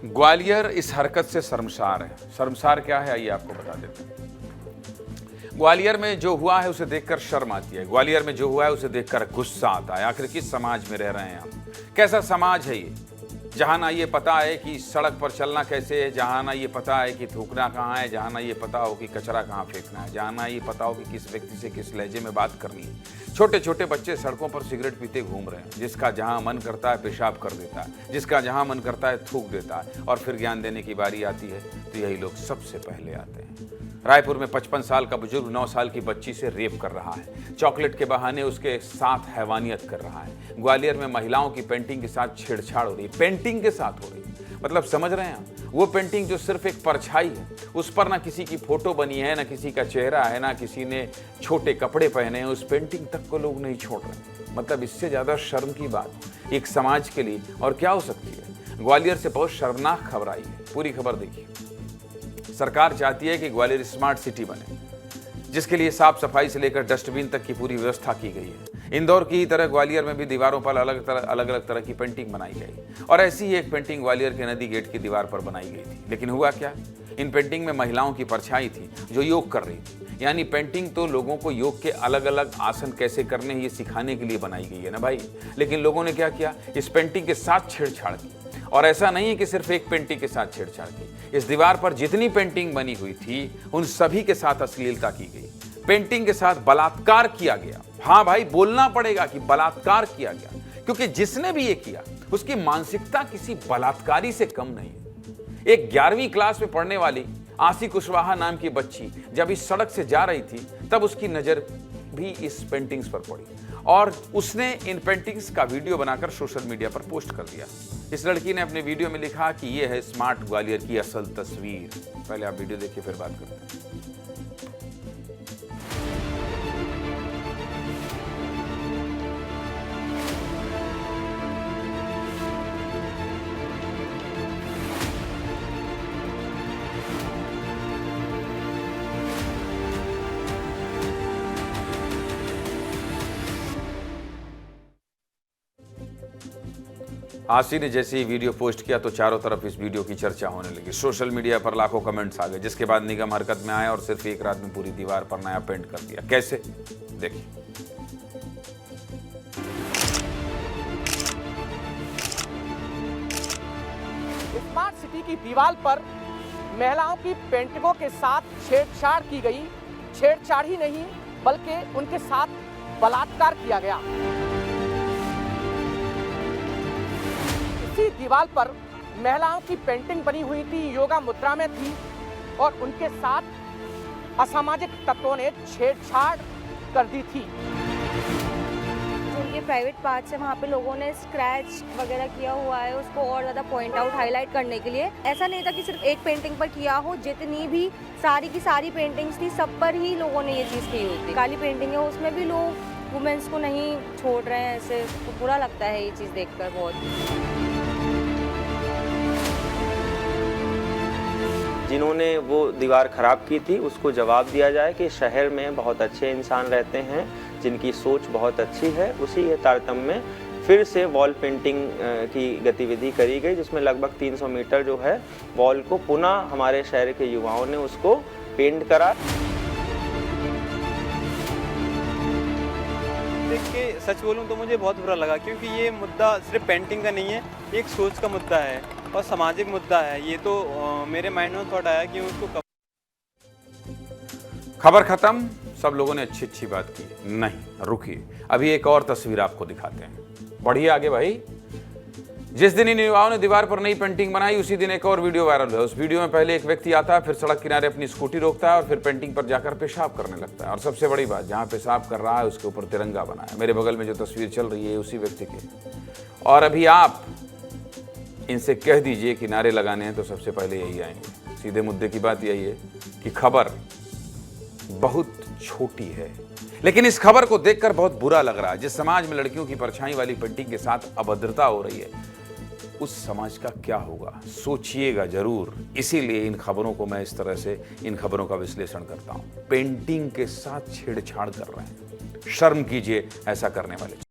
ग्वालियर इस हरकत से शर्मसार है। शर्मसार क्या है आइए आपको बता देते हैं। ग्वालियर में जो हुआ है उसे देखकर शर्म आती है। ग्वालियर में जो हुआ है उसे देखकर गुस्सा आता है। आखिर किस समाज में रह रहे हैं हम? कैसा समाज है ये, जहाँ ना ये पता है कि सड़क पर चलना कैसे है, जहाँ ना ये पता है कि थूकना कहाँ है, जहाँ ना ये पता हो कि कचरा कहाँ फेंकना है, जहाँ ना ये पता हो कि किस व्यक्ति से किस लहजे में बात करनी है। छोटे छोटे बच्चे सड़कों पर सिगरेट पीते घूम रहे हैं। जिसका जहाँ मन करता है पेशाब कर देता है, जिसका जहाँ मन करता है थूक देता है, और फिर ज्ञान देने की बारी आती है तो यही लोग सबसे पहले आते हैं। रायपुर में 55 साल का बुजुर्ग 9 साल की बच्ची से रेप कर रहा है। चॉकलेट के बहाने उसके साथ हैवानियत कर रहा है। ग्वालियर में महिलाओं की पेंटिंग के साथ छेड़छाड़ हो रही है। पेंटिंग के साथ हो रही है, मतलब समझ रहे हैं आप? वो पेंटिंग जो सिर्फ एक परछाई है, उस पर ना किसी की फोटो बनी है, ना किसी का चेहरा है, ना किसी ने छोटे कपड़े पहने हैं, उस पेंटिंग तक को लोग नहीं छोड़ रहे। मतलब इससे ज्यादा शर्म की बात एक समाज के लिए और क्या हो सकती है? ग्वालियर से बहुत शर्मनाक खबर आई है, पूरी खबर देखिए। सरकार चाहती है कि ग्वालियर स्मार्ट सिटी बने, जिसके लिए साफ सफाई से लेकर डस्टबिन तक की पूरी व्यवस्था की गई है। इंदौर की तरह ग्वालियर में भी दीवारों पर अलग अलग तरह की पेंटिंग बनाई गई, और ऐसी ही एक पेंटिंग ग्वालियर के नदी गेट की दीवार पर बनाई गई थी। लेकिन हुआ क्या? इन पेंटिंग में महिलाओं की परछाई थी जो योग कर रही थी। यानी पेंटिंग तो लोगों को योग के अलग अलग आसन कैसे करने हैं ये सिखाने के लिए बनाई गई है ना भाई। लेकिन लोगों ने क्या किया? इस पेंटिंग के साथ छेड़छाड़ की। और ऐसा नहीं है कि सिर्फ एक पेंटिंग के साथ छेड़छाड़ की। इस दीवार पर जितनी पेंटिंग बनी हुई थी उन सभी के साथ अश्लीलता की गई। पेंटिंग के साथ बलात्कार किया गया। हाँ भाई, बोलना पड़ेगा कि बलात्कार किया गया, क्योंकि जिसने भी ये किया उसकी मानसिकता किसी बलात्कारी से कम नहीं है। एक 11वीं क्लास में पढ़ने वाली आसी कुशवाहा नाम की बच्ची जब इस सड़क से जा रही थी तब उसकी नजर भी इस पेंटिंग्स पर पड़ी, और उसने इन पेंटिंग्स का वीडियो बनाकर सोशल मीडिया पर पोस्ट कर दिया। इस लड़की ने अपने वीडियो में लिखा कि ये है स्मार्ट ग्वालियर की असल तस्वीर। पहले आप वीडियो देखिए फिर बात करते हैं। आशी ने जैसे ही वीडियो पोस्ट किया तो चारों तरफ इस वीडियो की चर्चा होने लगी। सोशल मीडिया पर लाखों कमेंट्स आ गए, जिसके बाद निगम हरकत में आया और सिर्फ एक रात में पूरी दीवार पर नया पेंट कर दिया। कैसे? देखिए। स्मार्ट सिटी की दीवार पर महिलाओं की पेंटिंगों के साथ छेड़छाड़ की गई। छेड़छाड़ ही नहीं बल्कि उनके साथ बलात्कार किया गया। इसी दीवार पर महिलाओं की पेंटिंग बनी हुई थी, योगा मुद्रा में थी, और उनके साथ असामाजिक तत्वों ने छेड़छाड़ कर दी थी। जो उनके प्राइवेट पार्ट्स है वहाँ पे लोगों ने स्क्रैच वगैरह किया हुआ है, उसको और ज़्यादा पॉइंट आउट हाईलाइट करने के लिए। ऐसा नहीं था कि सिर्फ एक पेंटिंग पर किया हो, जितनी भी सारी की सारी पेंटिंग्स थी सब पर ही लोगों ने ये चीज़ की हुई थी। काली पेंटिंग है उसमें भी लोग वुमेन्स को नहीं छोड़ रहे हैं, ऐसे तो बुरा लगता है ये चीज़ देखकर बहुत। जिन्होंने वो दीवार ख़राब की थी उसको जवाब दिया जाए कि शहर में बहुत अच्छे इंसान रहते हैं जिनकी सोच बहुत अच्छी है। उसी के तारतम्य में फिर से वॉल पेंटिंग की गतिविधि करी गई, जिसमें लगभग 300 मीटर जो है वॉल को पुनः हमारे शहर के युवाओं ने उसको पेंट करा। देख के सच बोलूं तो मुझे बहुत बुरा लगा, क्योंकि ये मुद्दा सिर्फ पेंटिंग का नहीं है, एक सोच का मुद्दा है और सामाजिक मुद्दा है। ये तो मेरे माइंड में थॉट आया कि उसको खबर खत्म, सब लोगों ने अच्छी अच्छी बात की। नहीं, रुकिए, अभी एक और तस्वीर आपको दिखाते हैं। बढ़िए आगे भाई। जिस दिन इन युवाओं ने दीवार पर नई पेंटिंग बनाई उसी दिन एक और वीडियो वायरल हुआ। उस वीडियो में पहले एक व्यक्ति आता है, फिर सड़क किनारे अपनी स्कूटी रोकता है और फिर पेंटिंग पर जाकर पेशाब करने लगता है। और सबसे बड़ी बात, जहां पेशाब कर रहा है उसके ऊपर तिरंगा बना है। मेरे बगल में जो तस्वीर चल रही है उसी व्यक्ति की। और अभी आप इनसे कह दीजिए कि नारे लगाने हैं तो सबसे पहले यही आएंगे। सीधे मुद्दे की बात यही है कि खबर बहुत छोटी है, लेकिन इस खबर को देखकर बहुत बुरा लग रहा है। जिस समाज में लड़कियों की परछाई वाली पेंटिंग के साथ अभद्रता हो रही है, उस समाज का क्या होगा? सोचिएगा जरूर। इसीलिए इन खबरों को मैं इस तरह से इन खबरों का विश्लेषण करता हूं। पेंटिंग के साथ छेड़छाड़ कर रहे हैं, शर्म कीजिए ऐसा करने वाले।